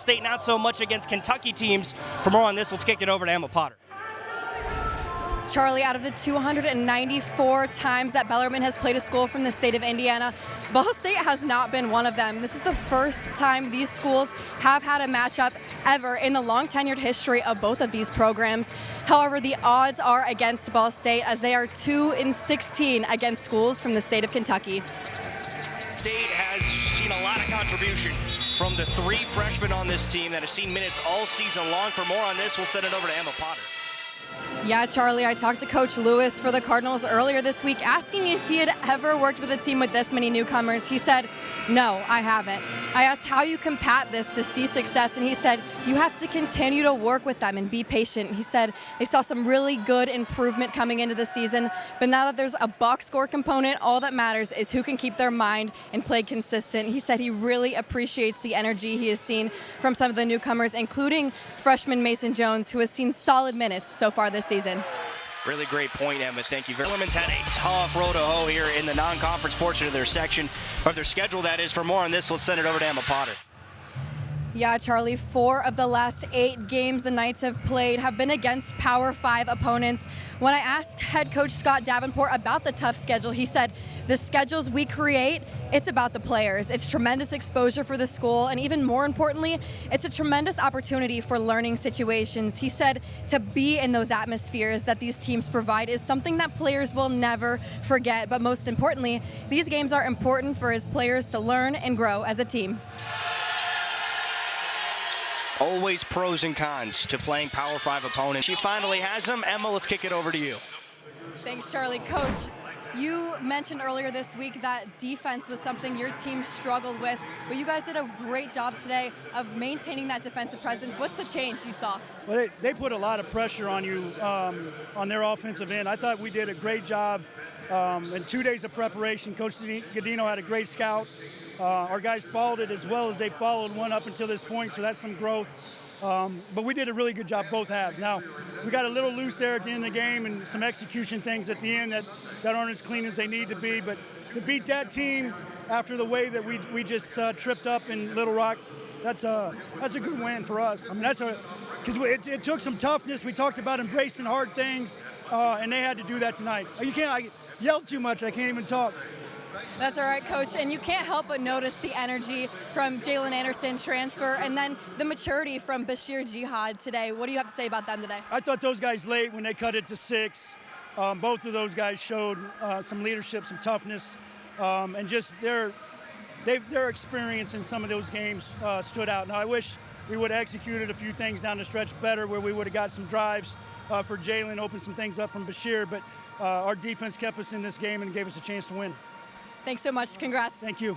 State, not so much against Kentucky teams. For more on this, let's kick it over to Emma Potter. Charlie, out of the 294 times that Bellarmine has played a school from the state of Indiana, Ball State has not been one of them. This is the first time these schools have had a matchup ever in the long tenured history of both of these programs. However, the odds are against Ball State as they are 2-16 against schools from the state of Kentucky. State has seen a lot of contribution from the 3 freshmen on this team that have seen minutes all season long. For more on this, we'll send it over to Emma Potter. Yeah, Charlie, I talked to Coach Lewis for the Cardinals earlier this week asking if he had ever worked with a team with this many newcomers. He said, no, I haven't. I asked how you combat this to see success, and he said, you have to continue to work with them and be patient. He said they saw some really good improvement coming into the season, but now that there's a box score component, all that matters is who can keep their mind and play consistent. He said he really appreciates the energy he has seen from some of the newcomers, including freshman Mason Jones, who has seen solid minutes so far this season. Really great point, Emma. Thank you very much. Bellarmine's had a tough road to hoe here in the non-conference portion of their section, or their schedule, that is. For more on this, let's send it over to Emma Potter. Yeah, Charlie, 4 of the last 8 games the Knights have played have been against Power 5 opponents. When I asked head coach Scott Davenport about the tough schedule, he said, the schedules we create, it's about the players. It's tremendous exposure for the school, and even more importantly, it's a tremendous opportunity for learning situations. He said to be in those atmospheres that these teams provide is something that players will never forget. But most importantly, these games are important for his players to learn and grow as a team. Always pros and cons to playing Power 5 opponents. She finally has them. Emma, let's kick it over to you. Thanks, Charlie. Coach, you mentioned earlier this week that defense was something your team struggled with, but you guys did a great job today of maintaining that defensive presence. What's the change you saw? Well, they put a lot of pressure on you on their offensive end. I thought we did a great job. In 2 days of preparation, Coach Godino had a great scout. Our guys followed it as well as they followed one up until this point, so that's some growth. But we did a really good job both halves. Now, we got a little loose there at the end of the game and some execution things at the end that aren't as clean as they need to be. But to beat that team after the way that we just tripped up in Little Rock, that's a good win for us. I mean, because it took some toughness. We talked about embracing hard things, and they had to do that tonight. I yelled too much. I can't even talk. That's all right, Coach. And you can't help but notice the energy from Jalen Anderson transfer and then the maturity from Bashir Jihad today. What do you have to say about them today? I thought those guys late when they cut it to 6. Both of those guys showed some leadership, some toughness, and just their experience in some of those games stood out. Now, I wish we would have executed a few things down the stretch better where we would have got some drives for Jalen, opened some things up from Bashir, but our defense kept us in this game and gave us a chance to win. Thanks so much. Congrats. Thank you.